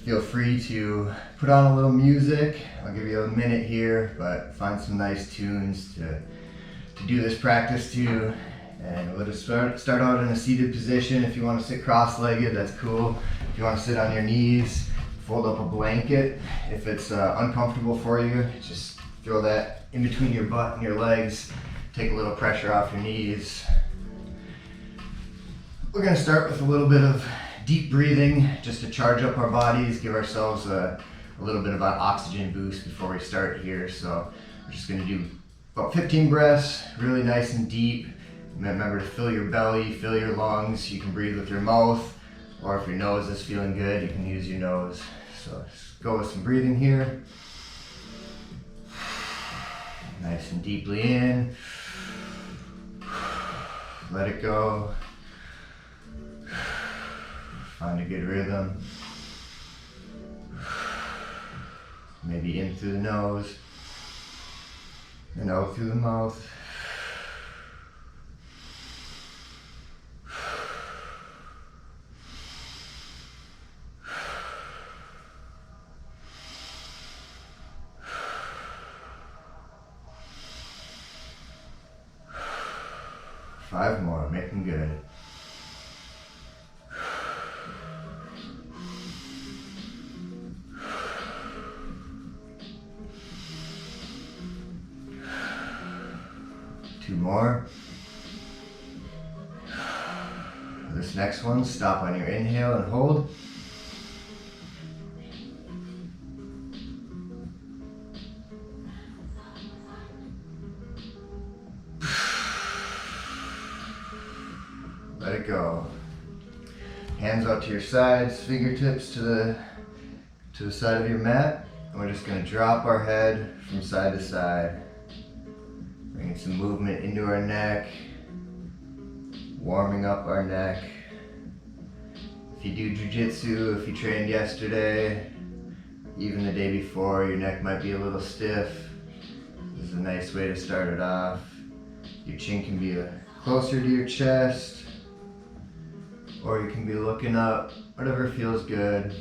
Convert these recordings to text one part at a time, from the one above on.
feel free to put on a little music. I'll give you a minute here, but find some nice tunes to do this practice to. And we'll just start out in a seated position. If you want to sit cross-legged, that's cool. If you want to sit on your knees, fold up a blanket. If it's uncomfortable for you, just throw that in between your butt and your legs. Take a little pressure off your knees. We're going to start with a little bit of deep breathing just to charge up our bodies, give ourselves a little bit of an oxygen boost before we start here. So we're just going to do about 15 breaths, really nice and deep. Remember to fill your belly, fill your lungs. You can breathe with your mouth, or if your nose is feeling good, you can use your nose. So just go with some breathing here. Nice and deeply in. Let it go. Find a good rhythm. Maybe in through the nose and out through the mouth. Five more, making good. Two more. This next one, stop on your inhale and hold. Let it go. Hands out to your sides, fingertips to the side of your mat. And we're just going to drop our head from side to side. Bringing some movement into our neck, warming up our neck. If you do jitsu, if you trained yesterday, even the day before, your neck might be a little stiff. This is a nice way to start it off. Your chin can be closer to your chest, or you can be looking up, whatever feels good.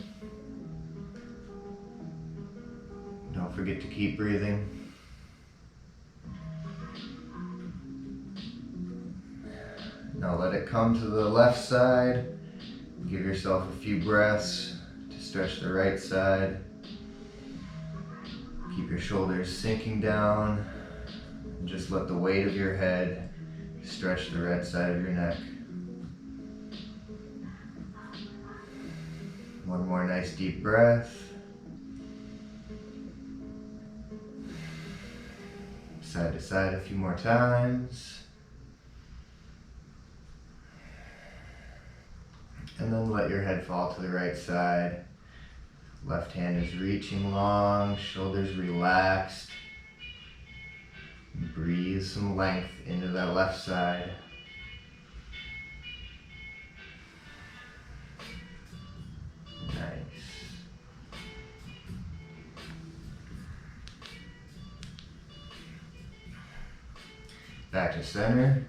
Don't forget to keep breathing. Now let it come to the left side. Give yourself a few breaths to stretch the right side. Keep your shoulders sinking down. And just let the weight of your head stretch the right side of your neck. One more nice deep breath. Side to side a few more times. And then let your head fall to the right side. Left hand is reaching long, shoulders relaxed. Breathe some length into that left side. Nice. Back to center.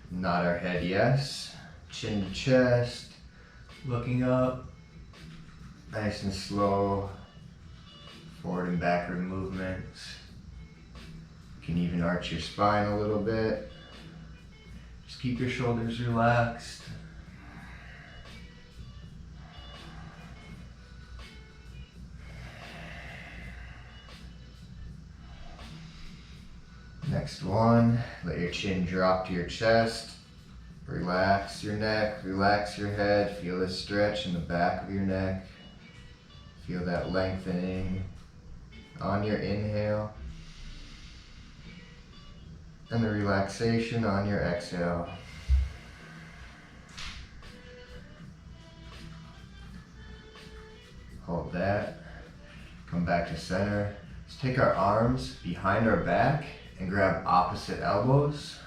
Nod our head yes. Chin to chest. Looking up, nice and slow, forward and backward movements. You can even arch your spine a little bit. Just keep your shoulders relaxed. Next one, let your chin drop to your chest. Relax your neck, relax your head, feel the stretch in the back of your neck. Feel that lengthening on your inhale and the relaxation on your exhale. Hold that. Come back to center. Let's take our arms behind our back and grab opposite elbows.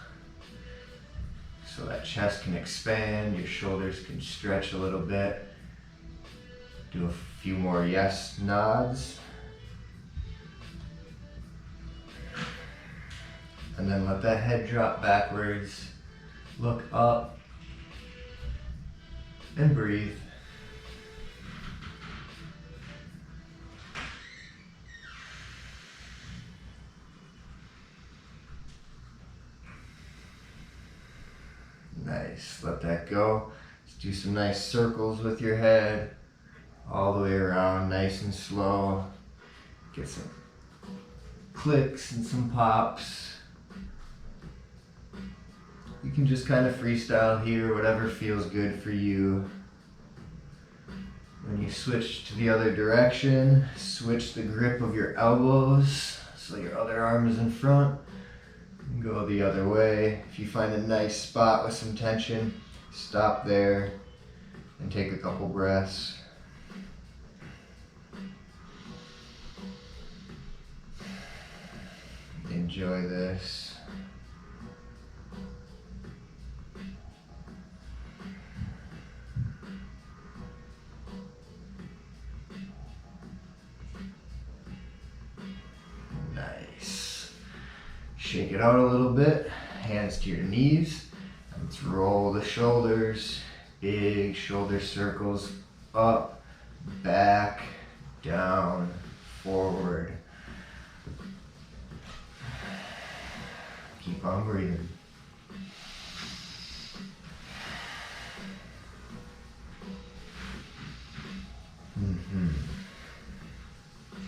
So that chest can expand, your shoulders can stretch a little bit. Do a few more yes nods. And then let that head drop backwards. Look up and breathe. Nice, let that go. Let's do some nice circles with your head, all the way around, nice and slow. Get some clicks and some pops. You can just kind of freestyle here, whatever feels good for you. When you switch to the other direction, switch the grip of your elbows so your other arm is in front. And go the other way. If you find a nice spot with some tension, stop there and take a couple breaths. Enjoy this. Nice. Shake it out a little bit. Hands to your knees. Let's roll the shoulders. Big shoulder circles. Up, back, down, forward. Keep on breathing.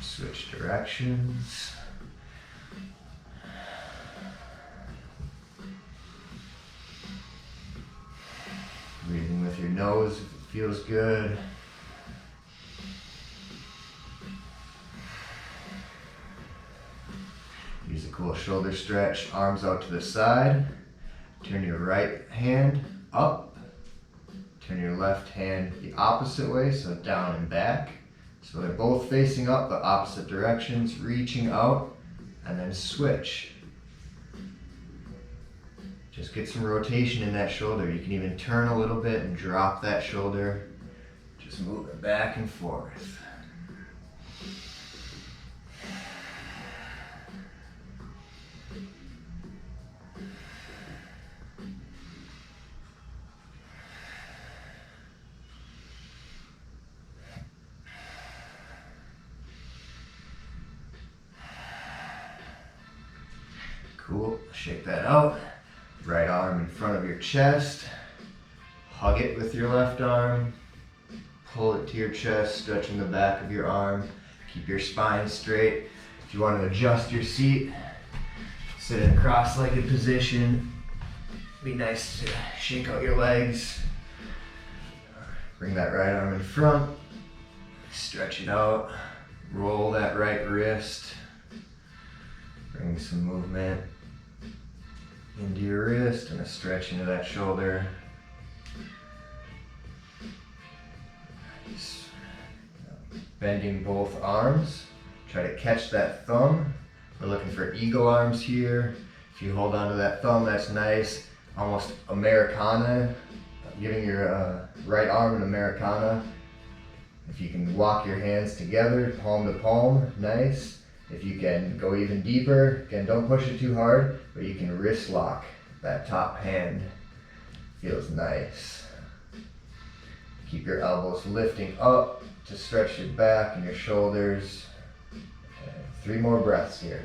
Switch directions. Breathing with your nose if it feels good. Use a cool shoulder stretch, arms out to the side. Turn your right hand up. Turn your left hand the opposite way, so down and back. So they're both facing up, but opposite directions, reaching out, and then switch. Just get some rotation in that shoulder. You can even turn a little bit and drop that shoulder. Just move it back and forth. Cool, shake that out. Right arm in front of your chest. Hug it with your left arm. Pull it to your chest, stretching the back of your arm. Keep your spine straight. If you want to adjust your seat, sit in a cross-legged position. Be nice to shake out your legs. Bring that right arm in front. Stretch it out. Roll that right wrist. Bring some movement into your wrist and a stretch into that shoulder. Nice. Bending both arms. Try to catch that thumb. We're looking for eagle arms here. If you hold on to that thumb, that's nice. Almost Americana. Giving your right arm an Americana. If you can walk your hands together, palm to palm, nice. If you can go even deeper, again, don't push it too hard, but you can wrist lock that top hand. Feels nice. Keep your elbows lifting up to stretch your back and your shoulders. Okay, 3 more breaths here.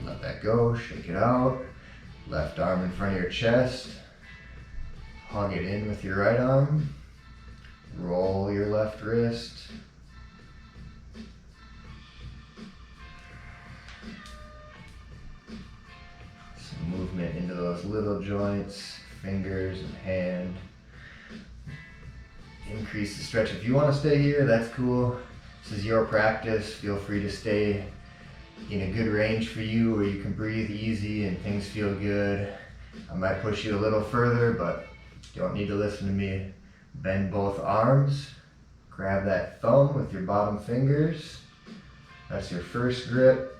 Let that go, shake it out. Left arm in front of your chest. Hug it in with your right arm. Roll your left wrist. Some movement into those little joints, fingers and hand. Increase the stretch. If you want to stay here, that's cool. This is your practice. Feel free to stay in a good range for you where you can breathe easy and things feel good. I might push you a little further, but you don't need to listen to me. Bend both arms. Grab that thumb with your bottom fingers. That's your first grip.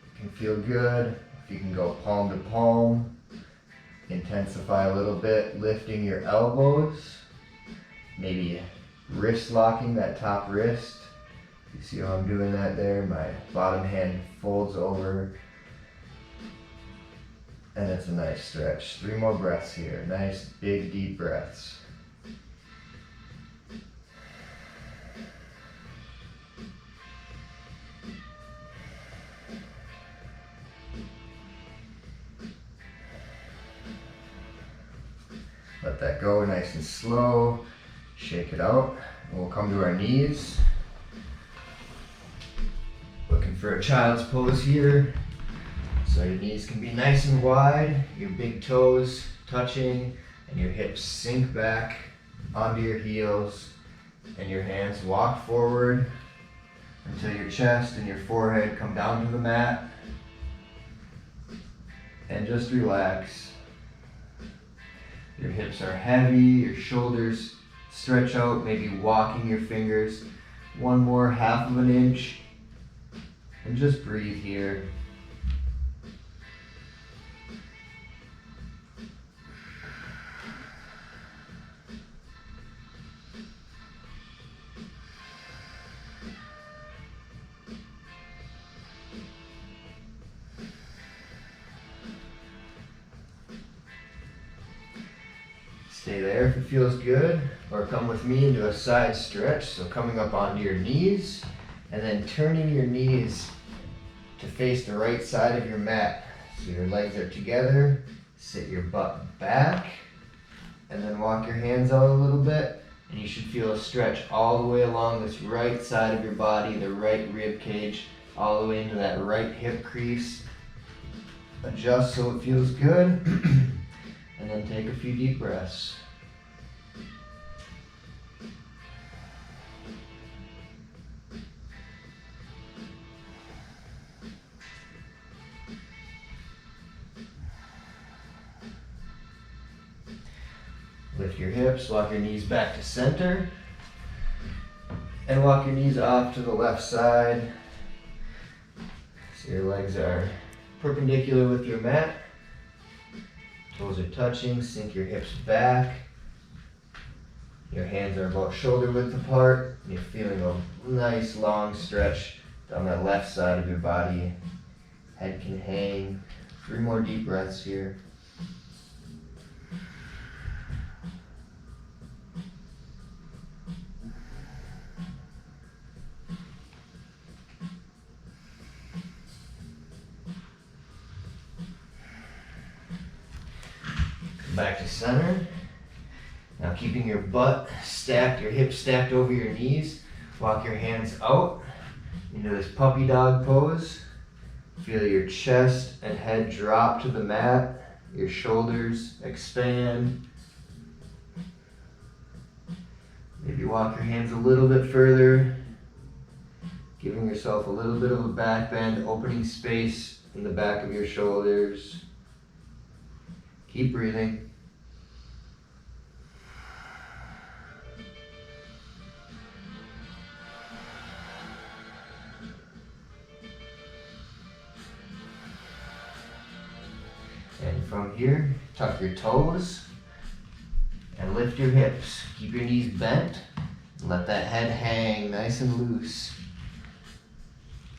It can feel good. If you can go palm to palm, intensify a little bit, lifting your elbows. Maybe wrist locking that top wrist. You see how I'm doing that there? My bottom hand folds over. And it's a nice stretch. 3 more breaths here. Nice, big, deep breaths. Let that go nice and slow. Shake it out. And we'll come to our knees. Looking for a child's pose here. So your knees can be nice and wide, your big toes touching, and your hips sink back onto your heels, and your hands walk forward until your chest and your forehead come down to the mat. And just relax. Your hips are heavy, your shoulders stretch out, maybe walking your fingers one more half of an inch, and just breathe here. Stay there if it feels good, or come with me into a side stretch. So coming up onto your knees, and then turning your knees to face the right side of your mat. So your legs are together, sit your butt back, and then walk your hands out a little bit, and you should feel a stretch all the way along this right side of your body, the right rib cage, all the way into that right hip crease. Adjust so it feels good. And then take a few deep breaths. Lift your hips, walk your knees back to center, and walk your knees off to the left side. So your legs are perpendicular with your mat. Toes are touching, sink your hips back. Your hands are about shoulder width apart. You're feeling a nice long stretch down that left side of your body. Head can hang. 3 more deep breaths here. Back to center. Now keeping your butt stacked, your hips stacked over your knees, walk your hands out into this puppy dog pose. Feel your chest and head drop to the mat, your shoulders expand. Maybe walk your hands a little bit further, giving yourself a little bit of a back bend, opening space in the back of your shoulders. Keep breathing. And from here, tuck your toes and lift your hips. Keep your knees bent. Let that head hang nice and loose.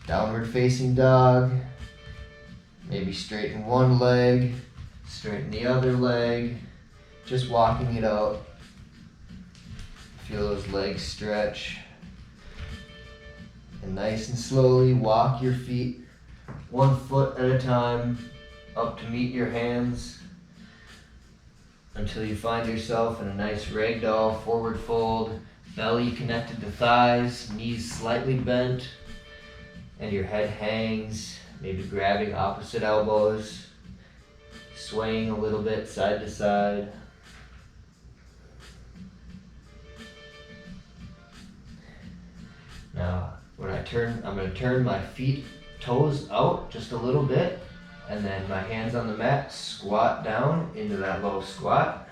Downward facing dog. Maybe straighten one leg. Straighten the other leg, just walking it out. Feel those legs stretch. And nice and slowly walk your feet 1 foot at a time up to meet your hands until you find yourself in a nice ragdoll forward fold, belly connected to thighs, knees slightly bent, and your head hangs, maybe grabbing opposite elbows. Swaying a little bit side to side. Now, when I turn, I'm going to turn my feet, toes out just a little bit, and then my hands on the mat, squat down into that low squat.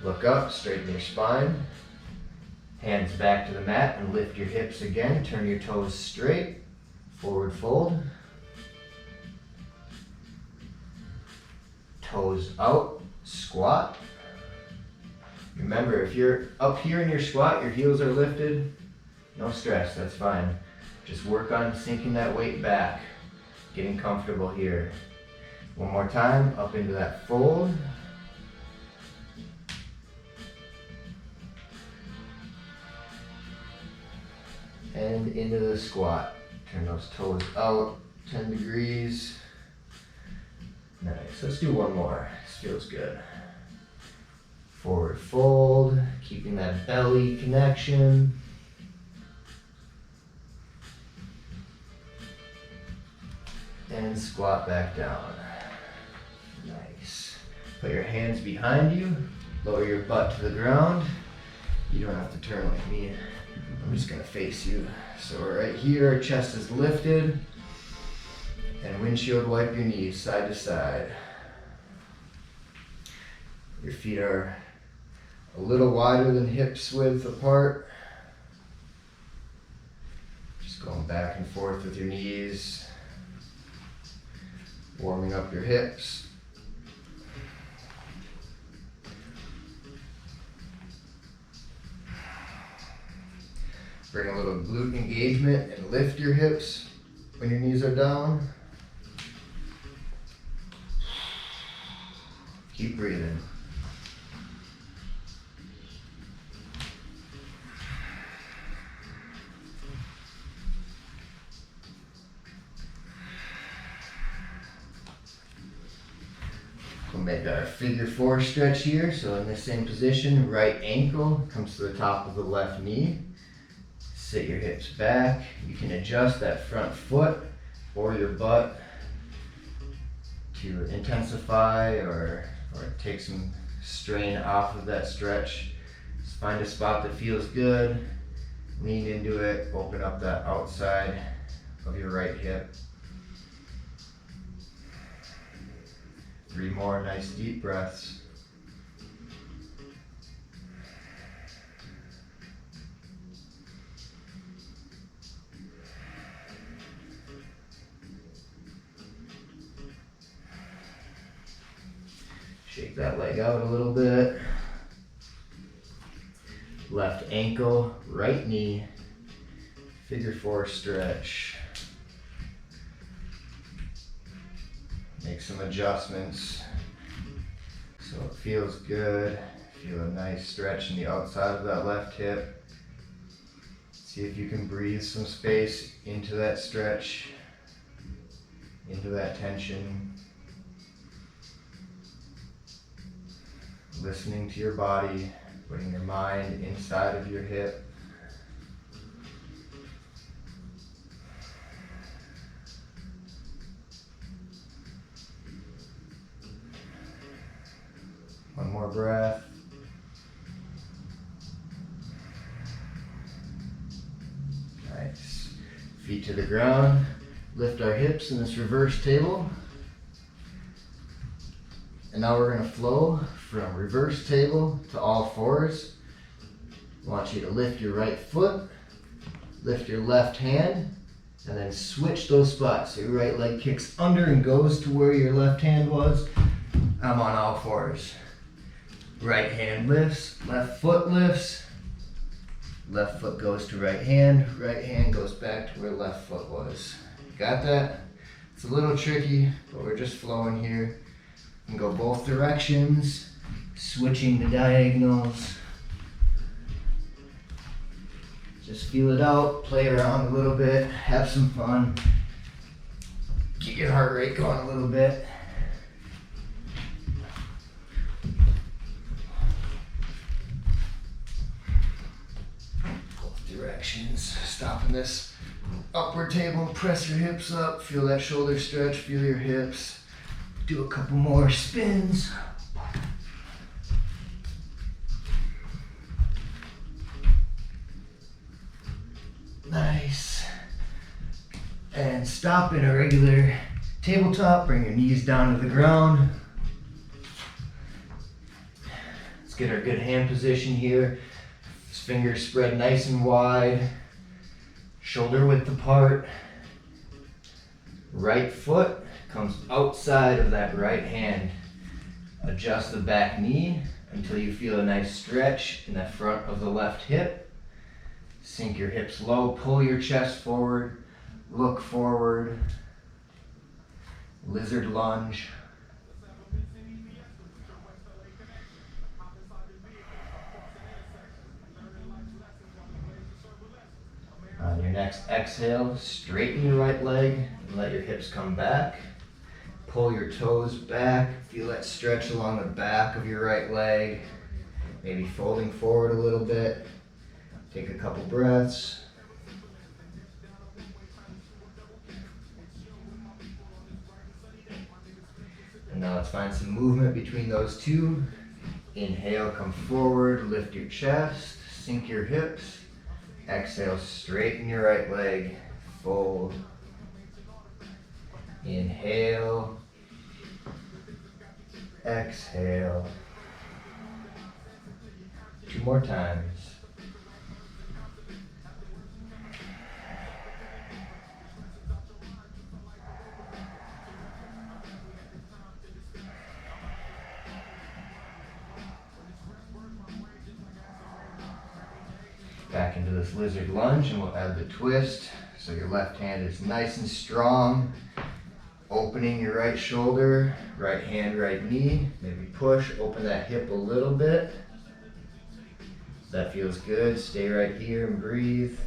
Look up, straighten your spine. Hands back to the mat and lift your hips again. Turn your toes straight, forward fold. Toes out, squat. Remember, if you're up here in your squat, your heels are lifted, no stress, that's fine. Just work on sinking that weight back, getting comfortable here. One more time, up into that fold. And into the squat. Turn those toes out 10 degrees. Nice, let's do one more. This feels good. Forward fold, keeping that belly connection. And squat back down. Nice. Put your hands behind you, lower your butt to the ground. You don't have to turn like me. I'm just gonna face you. So we're right here, chest is lifted. And windshield wipe your knees side to side. Your feet are a little wider than hips width apart. Just going back and forth with your knees. Warming up your hips. Bring a little glute engagement and lift your hips when your knees are down. Keep breathing. We'll make our figure four stretch here. So in the same position, right ankle comes to the top of the left knee. Sit your hips back. You can adjust that front foot or your butt to intensify or take some strain off of that stretch. Just find a spot that feels good. Lean into it. Open up that outside of your right hip. 3 more nice deep breaths. Shake that leg out a little bit. Left ankle, right knee, figure four stretch. Make some adjustments so it feels good. Feel a nice stretch in the outside of that left hip. See if you can breathe some space into that stretch, into that tension. Listening to your body, putting your mind inside of your hip. One more breath. Nice. Feet to the ground. Lift our hips in this reverse table. And now we're going to flow from reverse table to all fours. I want you to lift your right foot, lift your left hand, and then switch those spots. So your right leg kicks under and goes to where your left hand was. I'm on all fours. Right hand lifts, left foot lifts, left foot goes to right hand goes back to where left foot was. Got that? It's a little tricky, but we're just flowing here. You can go both directions, switching the diagonals. Just feel it out, play around a little bit, have some fun. Keep your heart rate going a little bit. Directions. Stop in this upward table, press your hips up, feel that shoulder stretch, feel your hips. Do a couple more spins. Nice. And stop in a regular tabletop, bring your knees down to the ground. Let's get our good hand position here. Fingers spread nice and wide, shoulder width apart. Right foot comes outside of that right hand. Adjust the back knee until you feel a nice stretch in the front of the left hip. Sink your hips low, pull your chest forward, look forward. Lizard lunge. On your next exhale, straighten your right leg and let your hips come back. Pull your toes back. Feel that stretch along the back of your right leg. maybe folding forward a little bit. Take a couple breaths. And now let's find some movement between those two. Inhale, come forward, lift your chest, sink your hips. Exhale, straighten your right leg, fold. Inhale, exhale. 2 more times. Back into this lizard lunge, and we'll add the twist. So your left hand is nice and strong. Opening your right shoulder, right hand, right knee. Maybe push, open that hip a little bit. If that feels good, stay right here and breathe.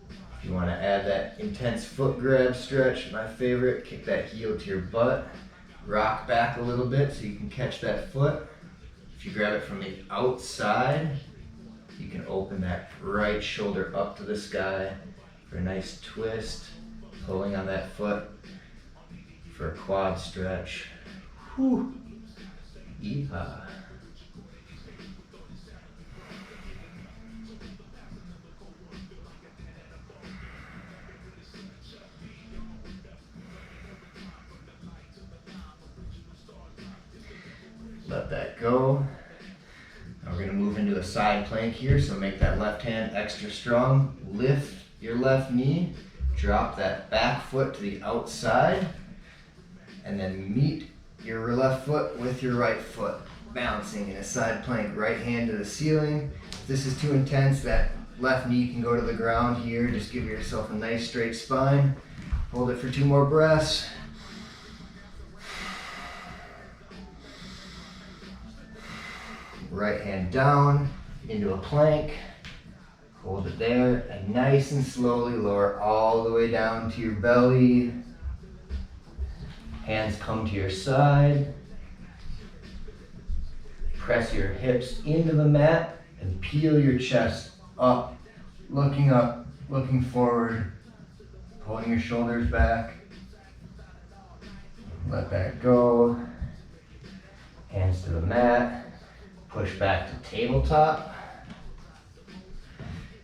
If you want to add that intense foot grab stretch, my favorite, kick that heel to your butt. Rock back a little bit so you can catch that foot. If you grab it from the outside, you can open that right shoulder up to the sky for a nice twist, pulling on that foot for a quad stretch. Whew. Yeehaw. Let that go. Now we're going to move into a side plank here, so make that left hand extra strong. Lift your left knee, drop that back foot to the outside, and then meet your left foot with your right foot, bouncing in a side plank, right hand to the ceiling. If this is too intense, that left knee can go to the ground here. Just give yourself a nice straight spine. Hold it for 2 more breaths. Right hand down into a plank. Hold it there, and nice and slowly lower all the way down to your belly. Hands come to your side. Press your hips into the mat and peel your chest up, looking forward, pulling your shoulders back. Let that go. Hands to the mat. Push back to tabletop.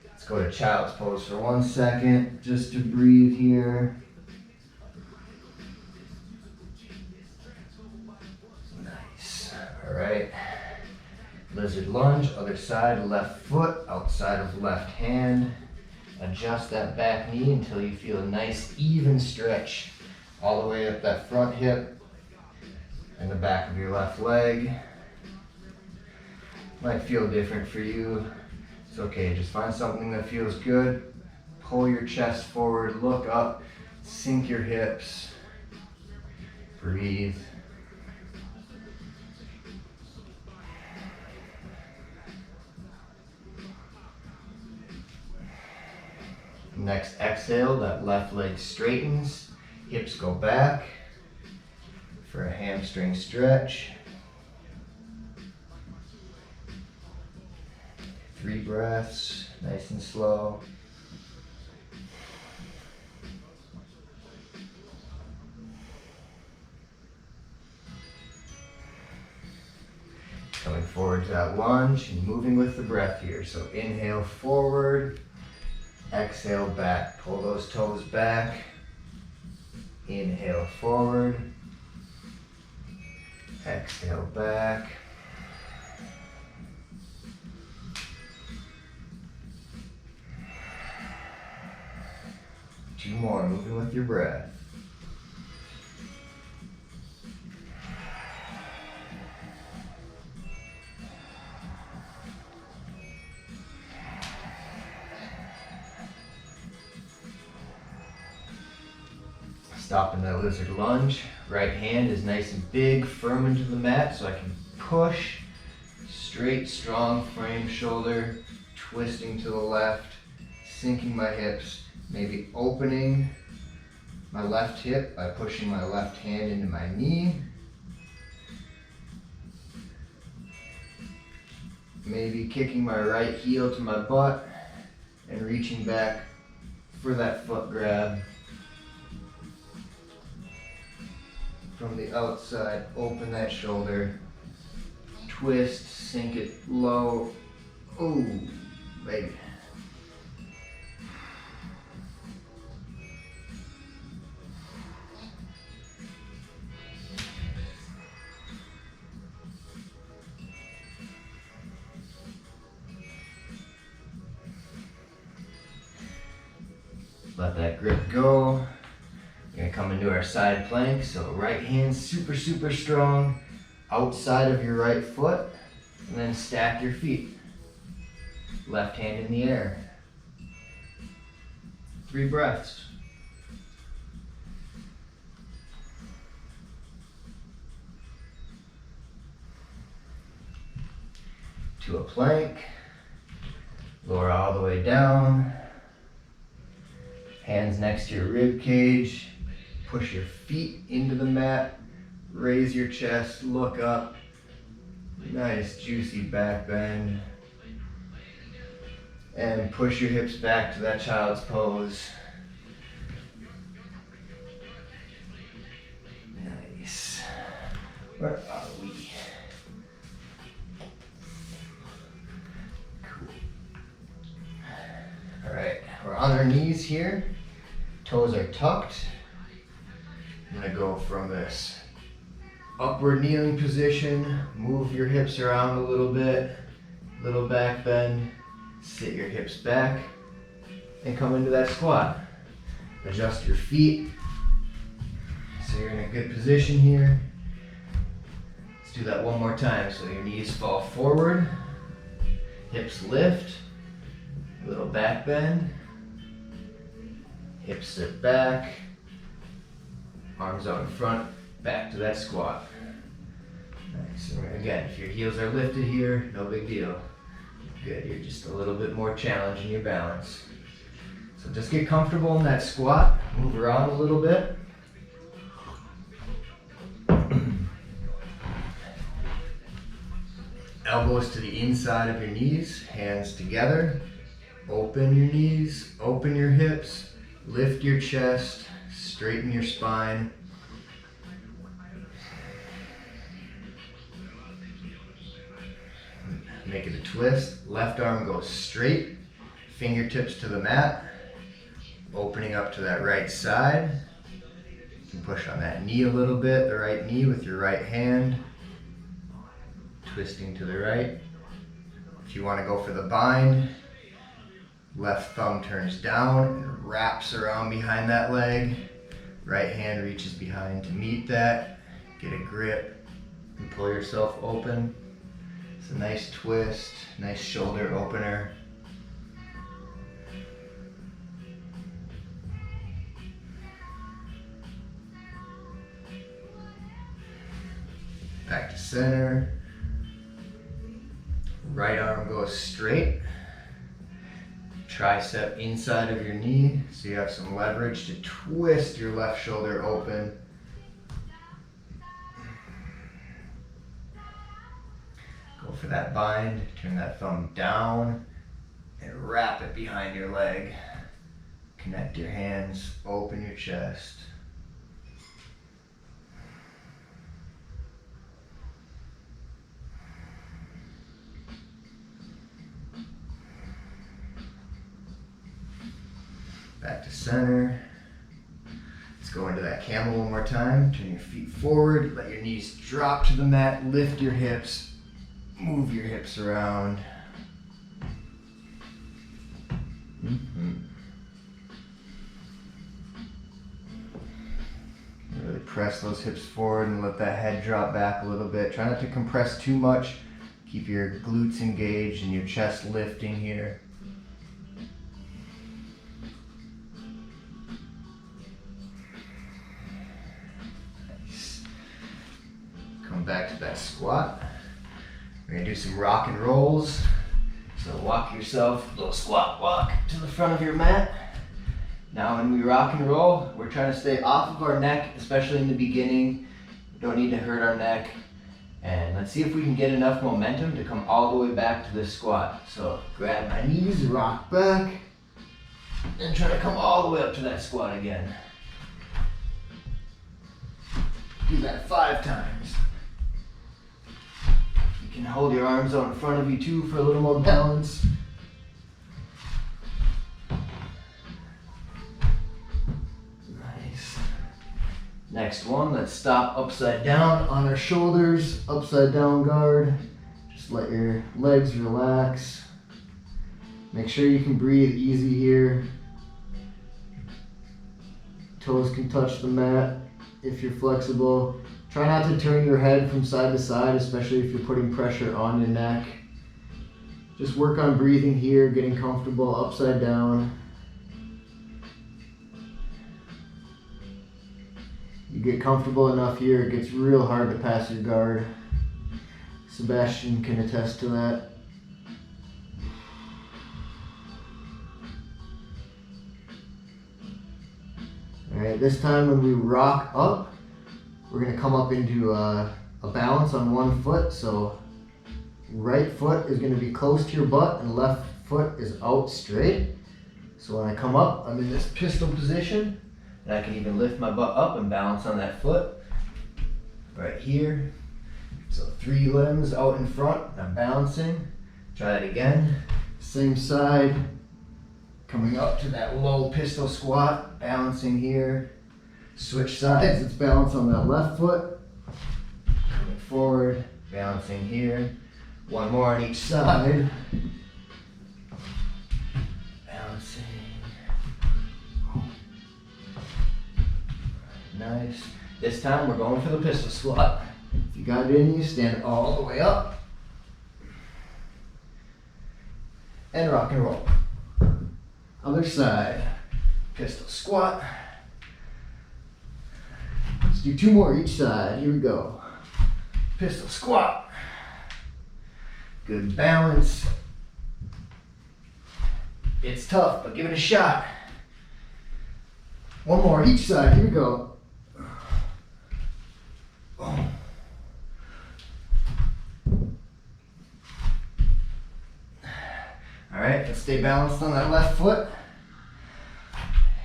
Let's go to child's pose for 1 second, just to breathe here. Nice. All right. Lizard lunge, other side, left foot, outside of left hand. Adjust that back knee until you feel a nice even stretch all the way up that front hip and the back of your left leg. Might feel different for you. It's okay, just find something that feels good. Pull your chest forward, look up, sink your hips, breathe. Next exhale, that left leg straightens, hips go back for a hamstring stretch. 3 breaths, nice and slow. Coming forward to that lunge and moving with the breath here. So inhale forward, exhale back. Pull those toes back. Inhale forward, exhale back. Two more, moving with your breath. Stop in that lizard lunge. Right hand is nice and big, firm into the mat, so I can push. Straight, strong frame shoulder, twisting to the left, sinking my hips. Maybe opening my left hip by pushing my left hand into my knee. maybe kicking my right heel to my butt and reaching back for that foot grab. From the outside, open that shoulder, twist, sink it low. Ooh, baby. Let that grip go. We're gonna come into our side plank. So right hand super, super strong outside of your right foot, and then stack your feet. Left hand in the air. 3 breaths. To a plank. Lower all the way down. Hands next to your rib cage. Push your feet into the mat. Raise your chest, look up. Nice juicy back bend. And push your hips back to that child's pose. Nice. Where are we? Cool. All right, we're on our knees here. Toes are tucked. I'm gonna go from this upward kneeling position, move your hips around a little bit, little back bend, sit your hips back, and come into that squat. Adjust your feet, so you're in a good position here. Let's do that one more time. So your knees fall forward, hips lift, little back bend, hips sit back, arms out in front, back to that squat. Nice. And again, if your heels are lifted here, no big deal. Good, you're just a little bit more challenged in your balance. So just get comfortable in that squat, move around a little bit. Elbows to the inside of your knees, hands together. Open your knees, open your hips, lift your chest, straighten your spine. Make it a twist. Left arm goes straight, fingertips to the mat, opening up to that right side. You can push on that knee a little bit, the right knee with your right hand, twisting to the right. If you want to go for the bind, left thumb turns down and wraps around behind that leg. Right hand reaches behind to meet that. Get a grip and pull yourself open. It's a nice twist, nice shoulder opener. Back to center. Right arm goes straight. Tricep inside of your knee, so you have some leverage to twist your left shoulder open. Go for that bind, turn that thumb down and wrap it behind your leg. Connect your hands, open your chest. Back to center. Let's go into that camel one more time. Turn your feet forward, let your knees drop to the mat, lift your hips, move your hips around. Really press those hips forward and let that head drop back a little bit. Try not to compress too much. Keep your glutes engaged and your chest lifting here. Come back to that squat. We're gonna do some rock and rolls. So walk yourself, little squat walk to the front of your mat. Now when we rock and roll, we're trying to stay off of our neck, especially in the beginning. We don't need to hurt our neck. And let's see if we can get enough momentum to come all the way back to this squat. So grab my knees, rock back, and try to come all the way up to that squat again. Do that 5 times. You can hold your arms out in front of you too for a little more balance. Nice. Next one, let's stop upside down on our shoulders, upside down guard. Just let your legs relax. Make sure you can breathe easy here. Toes can touch the mat if you're flexible. Try not to turn your head from side to side, especially if you're putting pressure on your neck. Just work on breathing here, getting comfortable upside down. You get comfortable enough here, it gets real hard to pass your guard. Sebastian can attest to that. Alright, this time when we rock up, we're going to come up into a balance on one foot. So right foot is going to be close to your butt and left foot is out straight. So when I come up, I'm in this pistol position. And I can even lift my butt up and balance on that foot. Right here. So 3 limbs out in front, I'm balancing. Try that again. Same side. Coming up to that low pistol squat, balancing here. Switch sides, let's balance on that left foot. Coming forward, balancing here. One more on each side. Balancing. Nice. This time we're going for the pistol squat. If you got it in you, stand all the way up. And rock and roll. Other side. Pistol squat. Let's do 2 more each side. Here we go. Pistol squat. Good balance. It's tough, but give it a shot. 1 more each side. Here we go. Alright, let's stay balanced on that left foot.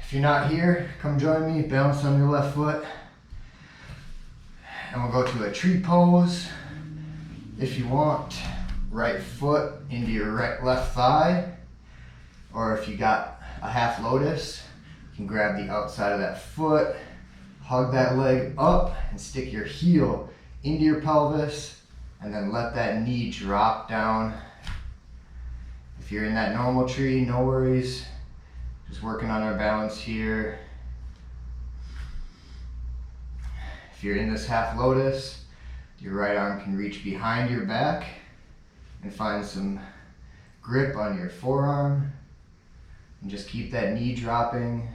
If you're not here, come join me, balance on your left foot. And we'll go to a tree pose. If you want, right foot into your left thigh. Or if you got a half lotus, you can grab the outside of that foot, hug that leg up, and stick your heel into your pelvis, and then let that knee drop down. If you're in that normal tree, no worries. Just working on our balance here. If you're in this half lotus, your right arm can reach behind your back and find some grip on your forearm. And just keep that knee dropping.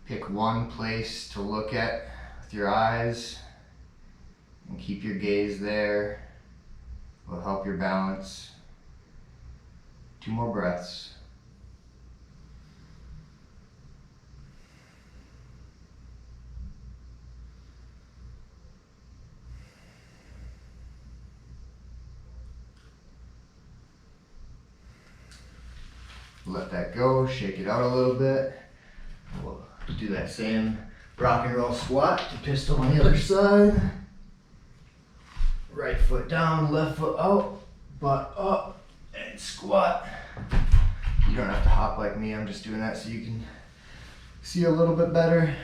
Pick one place to look at with your eyes and keep your gaze there. Will help your balance. 2 more breaths. Let that go, shake it out a little bit. We'll do that same rock and roll squat to pistol on the other side. Right foot down, left foot out, butt up, and squat. You don't have to hop like me, I'm just doing that so you can see a little bit better.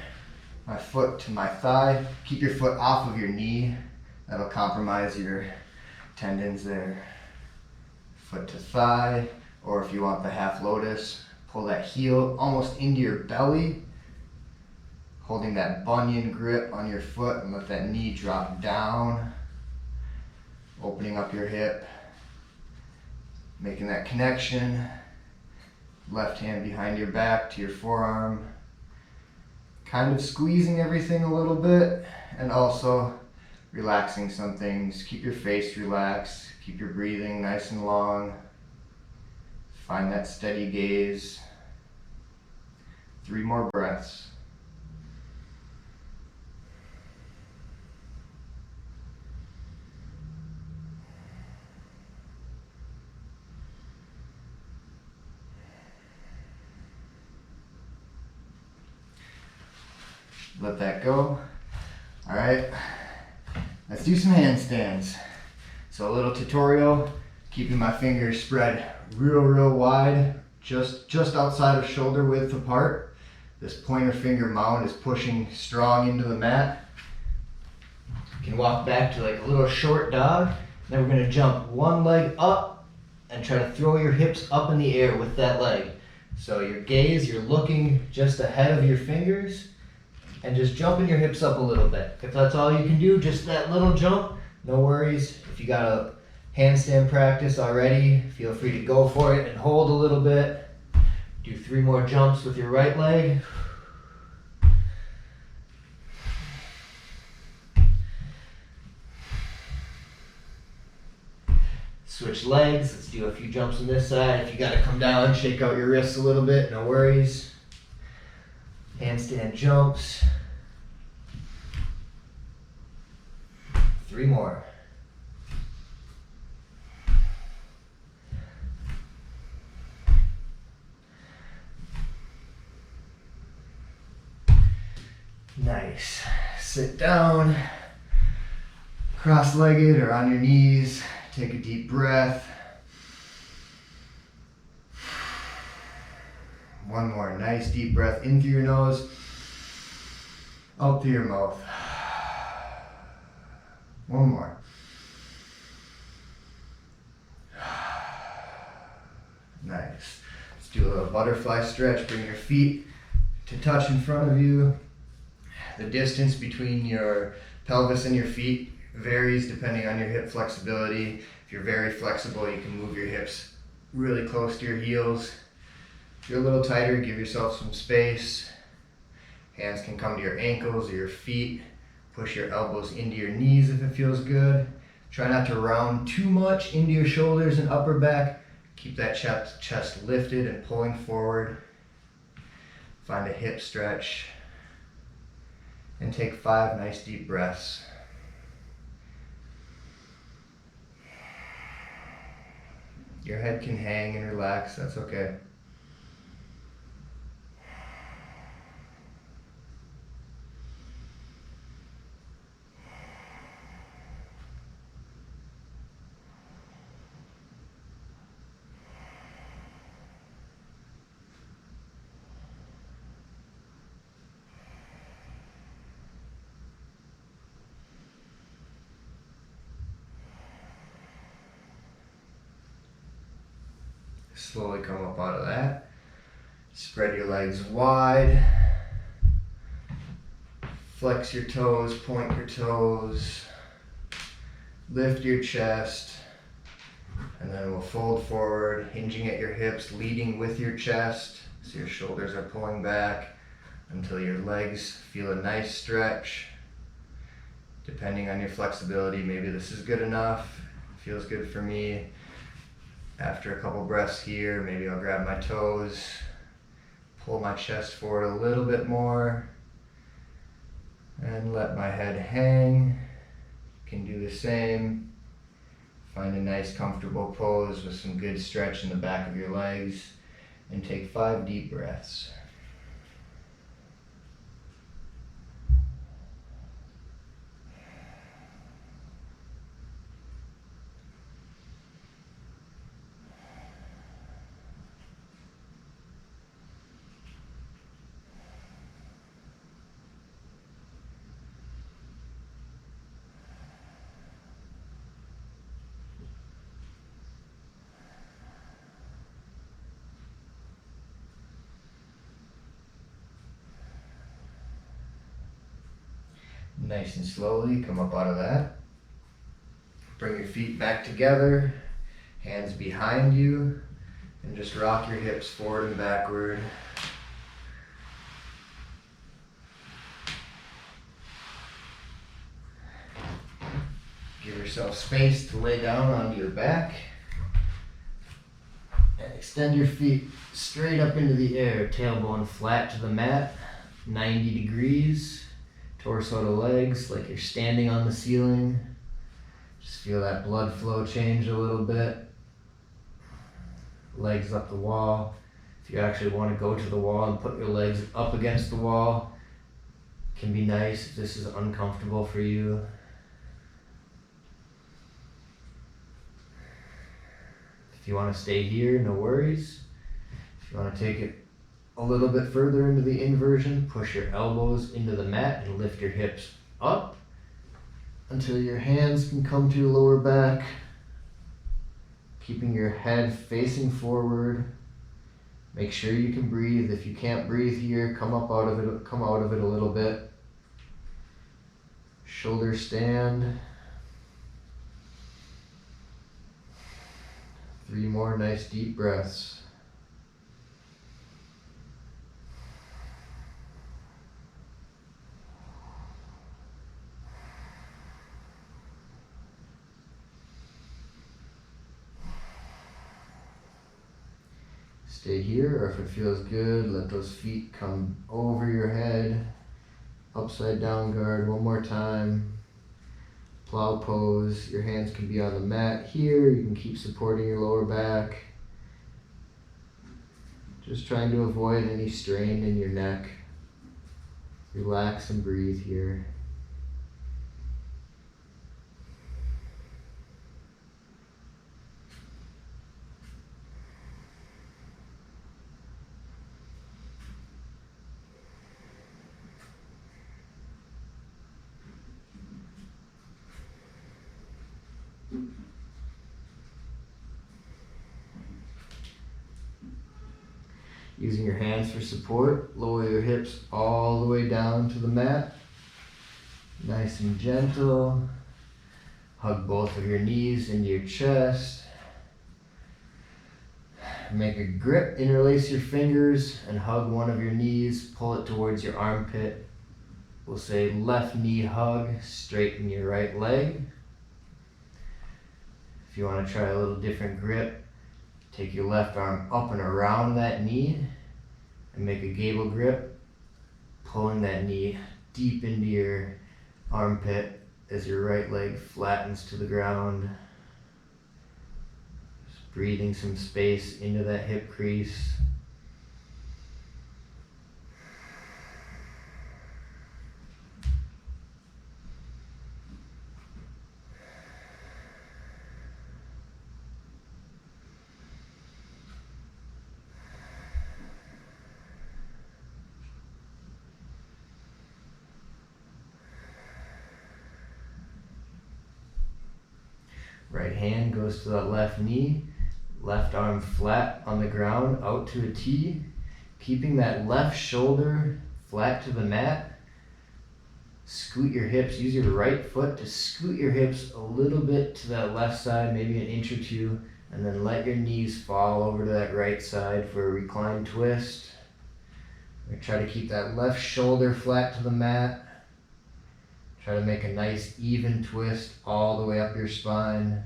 My foot to my thigh. Keep your foot off of your knee. That'll compromise your tendons there. Foot to thigh, or if you want the half lotus, pull that heel almost into your belly, holding that bunion grip on your foot, and let that knee drop down, opening up your hip, making that connection. Left hand behind your back to your forearm, kind of squeezing everything a little bit and also relaxing some things. Keep your face relaxed, keep your breathing nice and long. Find that steady gaze. 3 more breaths. Let that go. All right, let's do some handstands. So a little tutorial, keeping my fingers spread real wide, just outside of shoulder width apart. This pointer finger mound is pushing strong into the mat. You can walk back to like a little short dog. Then we're gonna jump one leg up and try to throw your hips up in the air with that leg. So your gaze, you're looking just ahead of your fingers and just jumping your hips up a little bit. If that's all you can do, just that little jump, no worries. If you got a handstand practice already, feel free to go for it and hold a little bit. Do 3 more jumps with your right leg. Switch legs, let's do a few jumps on this side. If you gotta come down, shake out your wrists a little bit, no worries. Handstand jumps. 3 more. Nice. Sit down, cross-legged or on your knees. Take a deep breath. 1 more. Nice deep breath in through your nose, out through your mouth. 1 more. Nice. Let's do a little butterfly stretch. Bring your feet to touch in front of you. The distance between your pelvis and your feet varies depending on your hip flexibility. If you're very flexible, you can move your hips really close to your heels. If you're a little tighter, give yourself some space. Hands can come to your ankles or your feet. Push your elbows into your knees if it feels good. Try not to round too much into your shoulders and upper back. Keep that chest lifted and pulling forward. Find a hip stretch. And take 5 nice deep breaths. Your head can hang and relax, that's okay. Slowly come up out of that. Spread your legs wide. Flex your toes, point your toes. Lift your chest. And then we'll fold forward, hinging at your hips, leading with your chest. So your shoulders are pulling back until your legs feel a nice stretch. Depending on your flexibility, maybe this is good enough. Feels good for me. After a couple breaths here, maybe I'll grab my toes, pull my chest forward a little bit more, and let my head hang. You can do the same. Find a nice comfortable pose with some good stretch in the back of your legs, and take 5 deep breaths. Nice and slowly come up out of that. Bring your feet back together, hands behind you, and just rock your hips forward and backward. Give yourself space to lay down onto your back. And extend your feet straight up into the air, tailbone flat to the mat, 90 degrees. Torso to legs, like you're standing on the ceiling. Just feel that blood flow change a little bit. Legs up the wall. If you actually want to go to the wall and put your legs up against the wall, Can be nice if this is uncomfortable for you. If you want to stay here, no worries. If you want to take it a little bit further into the inversion, push your elbows into the mat and lift your hips up until your hands can come to your lower back, keeping your head facing forward. Make sure you can breathe. If you can't breathe here, come out of it a little bit. Shoulder stand. 3 more nice deep breaths. Stay here, or if it feels good, let those feet come over your head. Upside down guard, one more time. Plow pose, your hands can be on the mat here. You can keep supporting your lower back. Just trying to avoid any strain in your neck. Relax and breathe here. Using your hands for support, lower your hips all the way down to the mat. Nice and gentle. Hug both of your knees into your chest. Make a grip, interlace your fingers and hug one of your knees, pull it towards your armpit. We'll say left knee hug, straighten your right leg. If you want to try a little different grip, take your left arm up and around that knee and make a gable grip, pulling that knee deep into your armpit as your right leg flattens to the ground. Just breathing some space into that hip crease. Right hand goes to that left knee, left arm flat on the ground, out to a T, keeping that left shoulder flat to the mat. Scoot your hips, use your right foot to scoot your hips a little bit to that left side, maybe an inch or 2, and then let your knees fall over to that right side for a recline twist. Try to keep that left shoulder flat to the mat. Try to make a nice even twist all the way up your spine.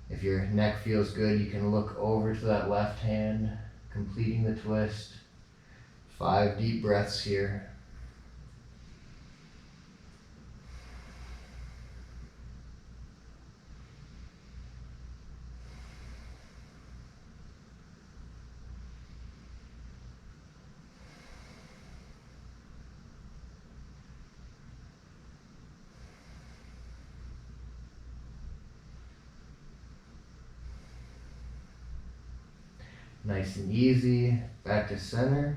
If your neck feels good, you can look over to that left hand, completing the twist. 5 deep breaths here. Nice and easy, back to center.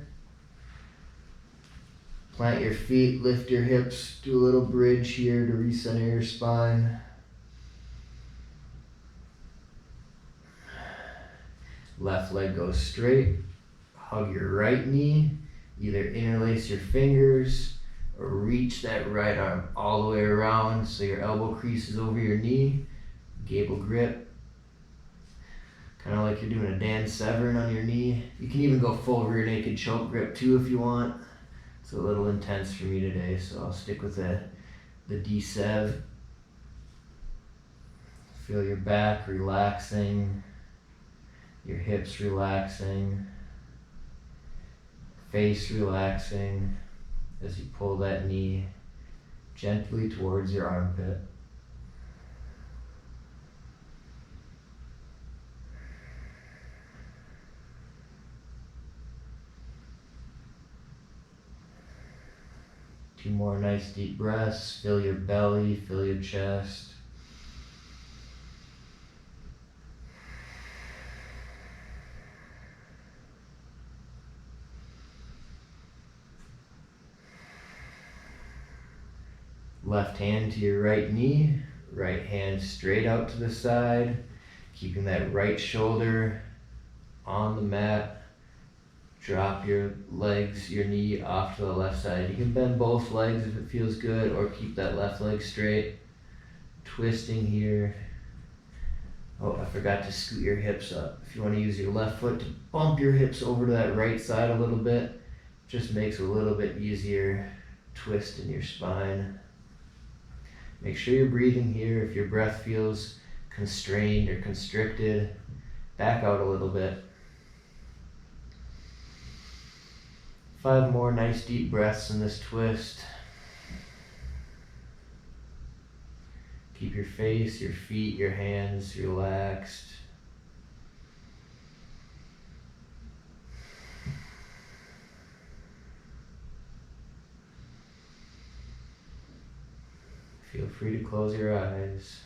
Plant your feet, lift your hips, do a little bridge here to recenter your spine. Left leg goes straight, hug your right knee, either interlace your fingers or reach that right arm all the way around so your elbow creases over your knee. Gable grip. Kind of like you're doing a Dan Severn on your knee. You can even go full rear naked choke grip too if you want. It's a little intense for me today, so I'll stick with the D-Sev. Feel your back relaxing, your hips relaxing, face relaxing as you pull that knee gently towards your armpit. 2 more nice deep breaths. Fill your belly, fill your chest. Left hand to your right knee, right hand straight out to the side, keeping that right shoulder on the mat. Drop your legs, your knee off to the left side. You can bend both legs if it feels good, or keep that left leg straight. Twisting here. Oh, I forgot to scoot your hips up. If you want to use your left foot to bump your hips over to that right side a little bit, just makes a little bit easier twist in your spine. Make sure you're breathing here. If your breath feels constrained or constricted, back out a little bit. 5 more nice deep breaths in this twist. Keep your face, your feet, your hands relaxed. Feel free to close your eyes.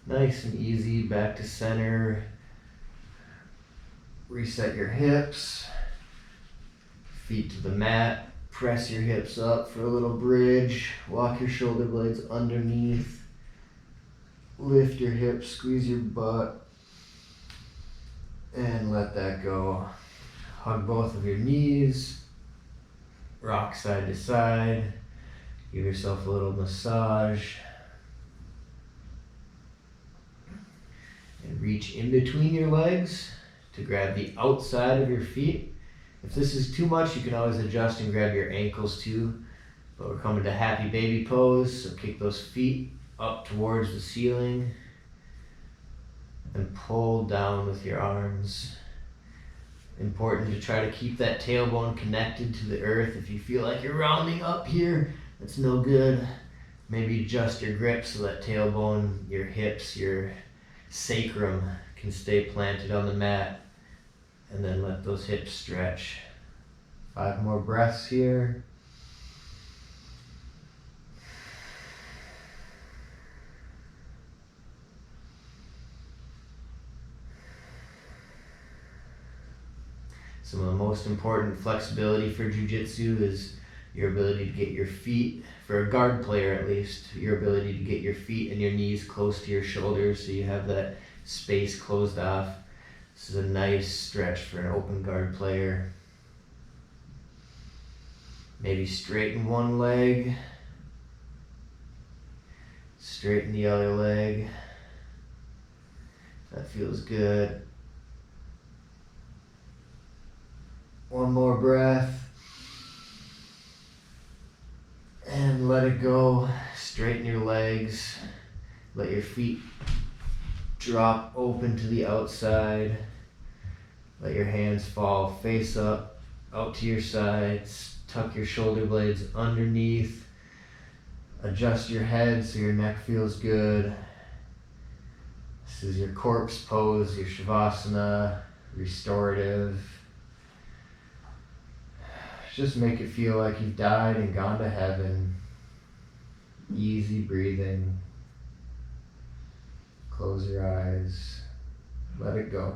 Nice and easy, back to center. Reset your hips, feet to the mat. Press your hips up for a little bridge. Walk your shoulder blades underneath. Lift your hips, squeeze your butt, and let that go. Hug both of your knees. Rock side to side. Give yourself a little massage. And reach in between your legs to grab the outside of your feet. If this is too much, you can always adjust and grab your ankles too. But we're coming to happy baby pose, so kick those feet up towards the ceiling and pull down with your arms. Important to try to keep that tailbone connected to the earth. If you feel like you're rounding up here, that's no good. Maybe adjust your grip so that tailbone, your hips, your sacrum can stay planted on the mat, and then let those hips stretch. 5 more breaths here. Some of the most important flexibility for jiu-jitsu is your ability to get your feet, for a guard player at least, your ability to get your feet and your knees close to your shoulders so you have that space closed off. This is a nice stretch for an open guard player. Maybe straighten one leg, straighten the other leg. That feels good. One more breath. And let it go. Straighten your legs. Let your feet drop open to the outside. Let your hands fall face up, out to your sides. Tuck your shoulder blades underneath. Adjust your head so your neck feels good. This is your corpse pose, your shavasana, restorative. Just make it feel like you've died and gone to heaven. Easy breathing. Close your eyes. Let it go.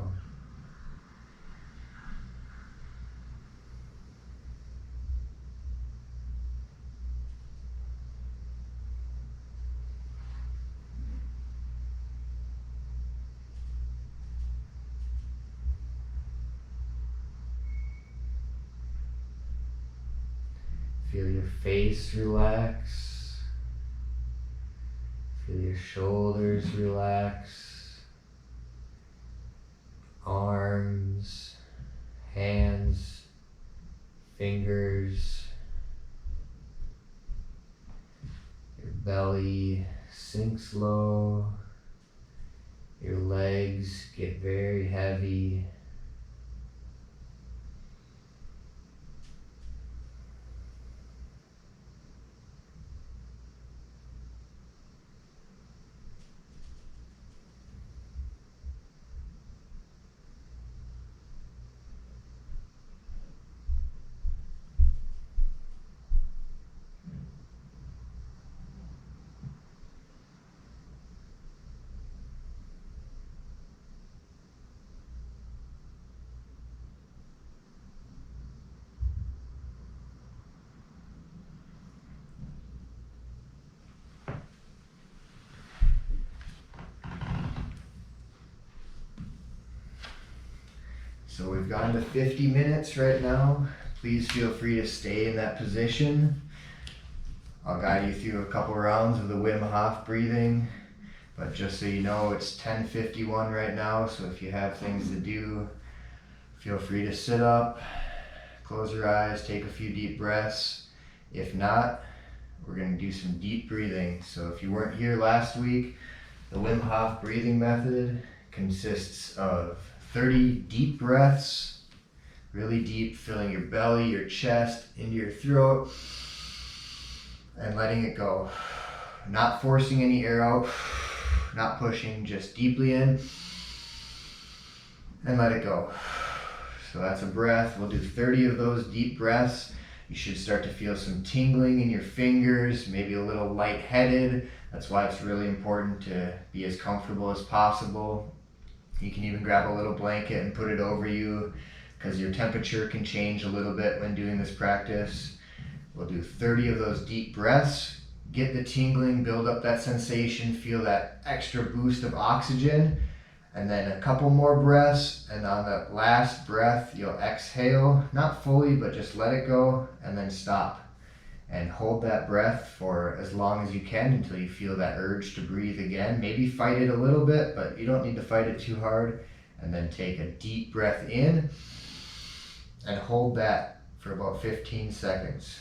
Feel your face relax. Feel your shoulders relax. Arms, hands, fingers. Your belly sinks low. Your legs get very heavy. So we've gone to 50 minutes right now. Please feel free to stay in that position. I'll guide you through a couple rounds of the Wim Hof breathing, but just so you know, it's 10:51 right now, so if you have things to do, feel free to sit up, close your eyes, take a few deep breaths. If not, we're going to do some deep breathing. So if you weren't here last week, the Wim Hof Breathing Method consists of 30 deep breaths, really deep, filling your belly, your chest, into your throat, and letting it go. Not forcing any air out, not pushing, just deeply in, and let it go. So that's a breath. We'll do 30 of those deep breaths. You should start to feel some tingling in your fingers, maybe a little lightheaded. That's why it's really important to be as comfortable as possible. You can even grab a little blanket and put it over you, because your temperature can change a little bit when doing this practice. We'll do 30 of those deep breaths. Get the tingling, build up that sensation, feel that extra boost of oxygen. And then a couple more breaths, and on the last breath, you'll exhale, not fully, but just let it go, and then stop. And hold that breath for as long as you can until you feel that urge to breathe again. Maybe fight it a little bit, but you don't need to fight it too hard. And then take a deep breath in, and hold that for about 15 seconds.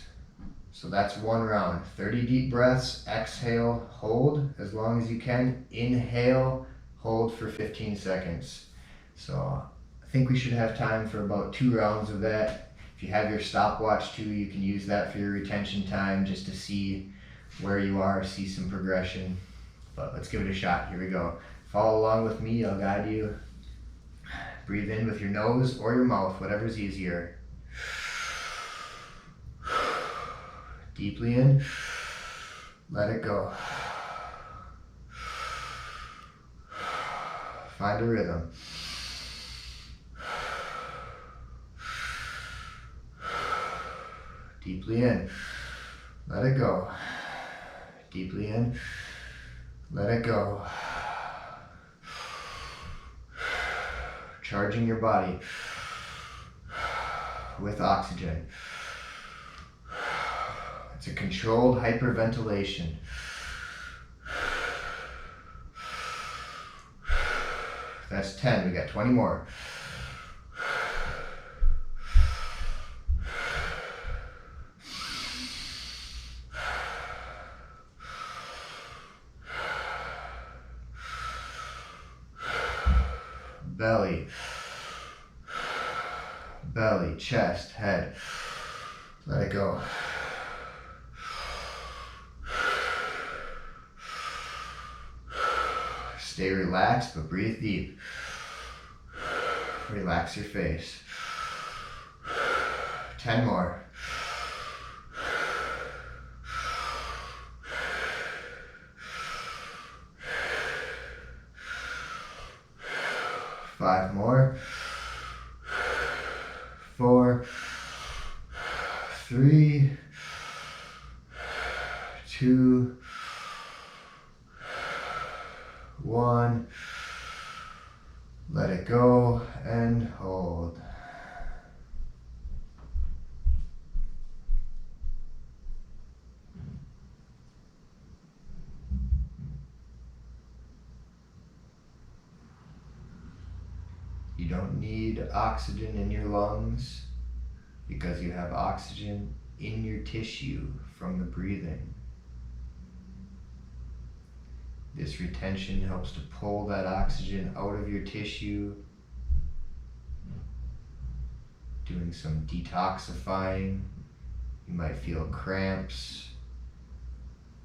So that's one round. 30 deep breaths, exhale, hold as long as you can, inhale, hold for 15 seconds. So I think we should have time for about 2 rounds of that. If you have your stopwatch too, you can use that for your retention time, just to see where you are, see some progression. But let's give it a shot. Here we go. Follow along with me, I'll guide you. Breathe in with your nose or your mouth, whatever's easier. Deeply in, let it go. Find a rhythm. Deeply in, let it go. Deeply in, let it go. Charging your body with oxygen. It's a controlled hyperventilation. That's 10, we got 20 more. Belly, belly, chest, head. Let it go. Stay relaxed, but breathe deep. Relax your face. 10 more. Five more. 4, 3, 2, 1. Let it go and hold. You don't need oxygen in your lungs because you have oxygen in your tissue from the breathing. This retention helps to pull that oxygen out of your tissue, doing some detoxifying. You might feel cramps.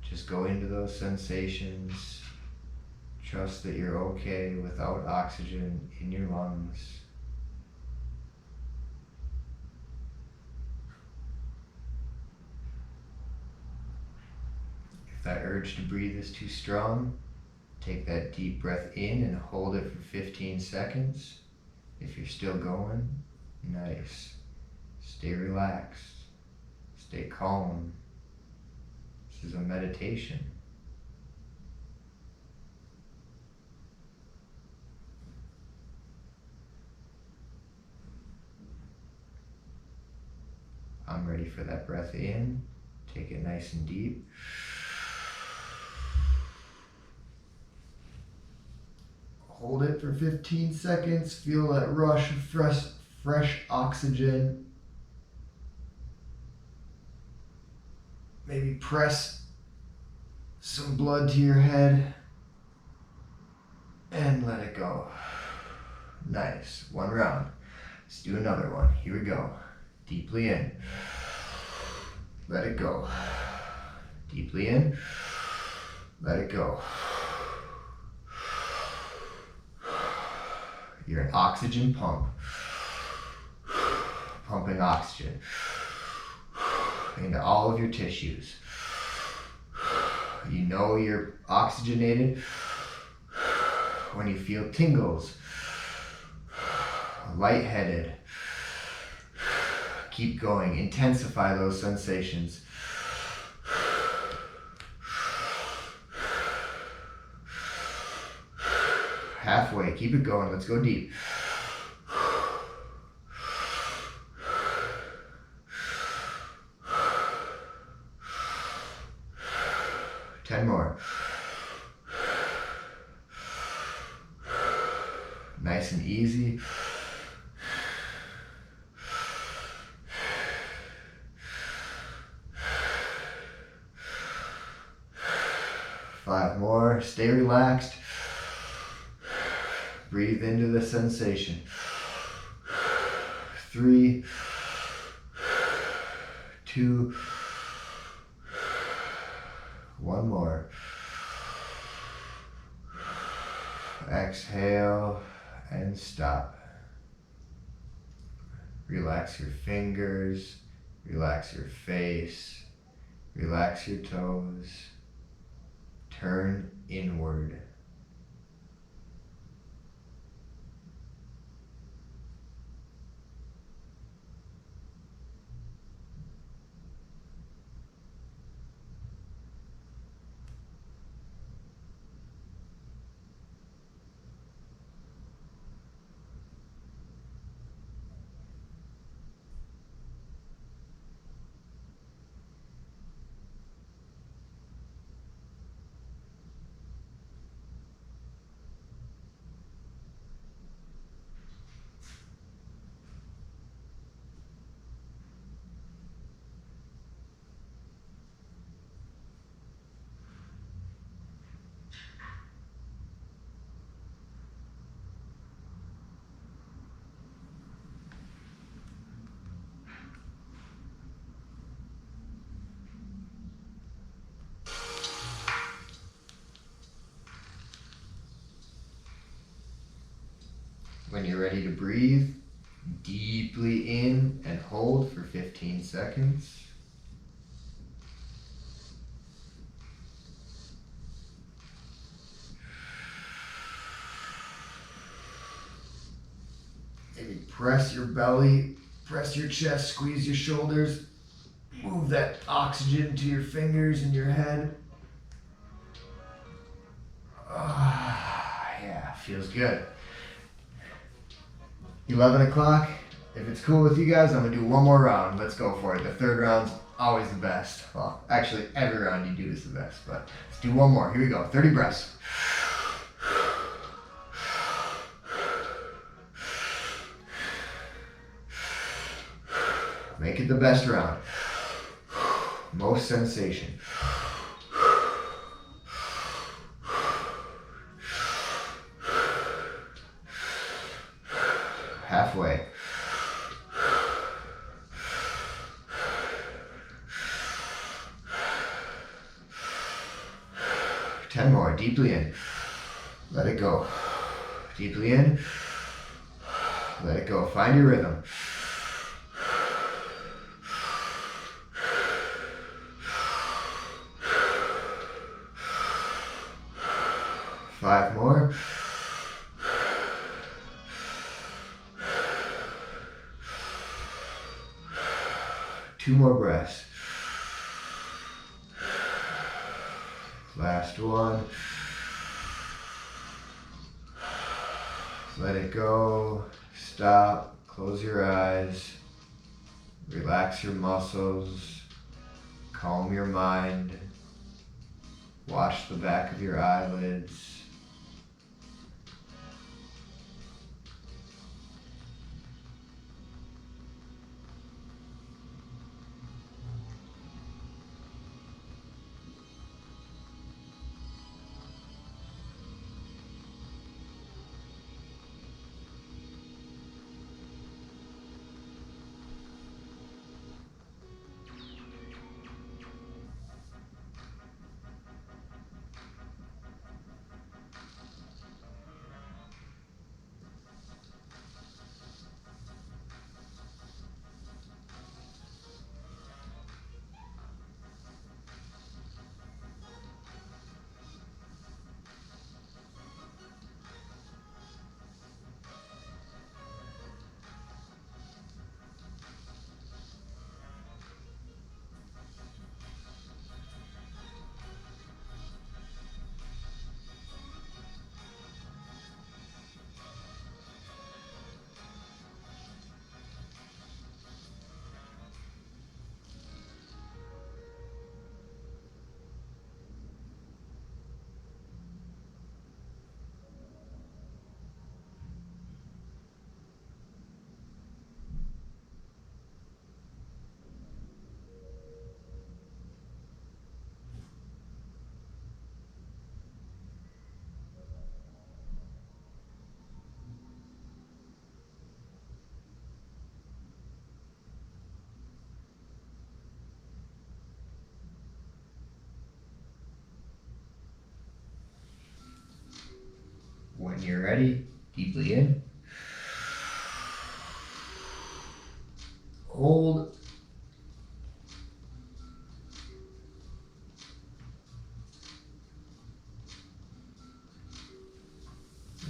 Just go into those sensations. Trust that you're okay without oxygen in your lungs. If that urge to breathe is too strong, take that deep breath in and hold it for 15 seconds. If you're still going, nice. Stay relaxed. Stay calm. This is a meditation. for that breath in. Take it nice and deep. Hold it for 15 seconds. Feel that rush of fresh oxygen. Maybe press some blood to your head and let it go. Nice. One round. Let's do another one. Here we go. Deeply in. Let it go. Deeply in. Let it go. You're an oxygen pump. Pumping oxygen into all of your tissues. You know you're oxygenated when you feel tingles, lightheaded. Keep going. Intensify those sensations. Halfway. Keep it going. Let's go deep. Ten more. Nice and easy. Five more. Stay relaxed. Breathe into the sensation. 3, 2, 1 more. Exhale and stop. Relax your fingers, relax your face, relax your toes. Turn inward. When you're ready to breathe, deeply in and hold for 15 seconds. Maybe press your belly, press your chest, squeeze your shoulders, move that oxygen to your fingers and your head. Yeah, feels good. 11 o'clock. If it's cool with you guys, I'm gonna do one more round. Let's go for it. The third round's always the best. Well, actually, every round you do is the best, but let's do one more. Here we go. 30 breaths. Make it the best round. Most sensation. Halfway. Ten more. Deeply in. Let it go. Deeply in. Let it go. Find your rhythm. Five more. Two more breaths. Last one. Let it go. Stop. Close your eyes. Relax your muscles, calm your mind, wash the back of your eyelids. When you're ready, deeply in. Hold.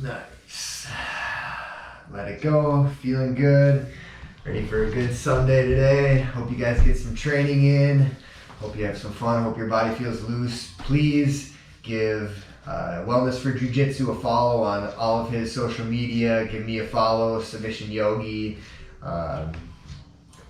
Nice. Let it go. Feeling good. Ready for a good Sunday today. Hope you guys get some training in. Hope you have some fun. Hope your body feels loose. Please give Wellness for Jiu-Jitsu a follow on all of his social media. Give me a follow, Submission Yogi.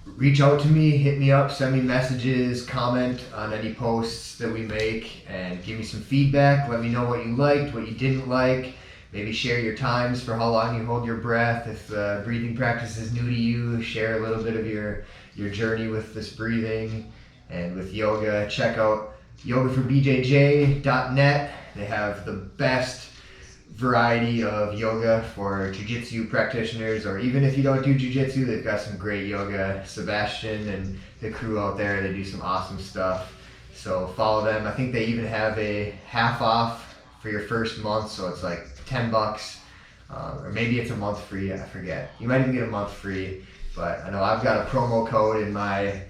Reach out to me, hit me up, send me messages, comment on any posts that we make, and give me some feedback. Let me know what you liked, what you didn't like. Maybe share your times for how long you hold your breath. If breathing practice is new to you, share a little bit of your journey with this breathing and with yoga. Check out yogaforbjj.net. They have the best variety of yoga for jiu-jitsu practitioners, or even if you don't do jiu-jitsu, they've got some great yoga. Sebastian and the crew out there, they do some awesome stuff. So follow them. I think they even have a half off for your first month, so it's like $10, or maybe it's a month free, I forget. You might even get a month free, but I know I've got a promo code in my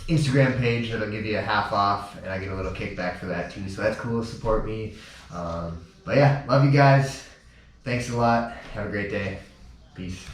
Instagram page that'll give you a half off, and I get a little kickback for that too, so that's cool. Support me. But yeah, love you guys. Thanks a lot. Have a great day. Peace.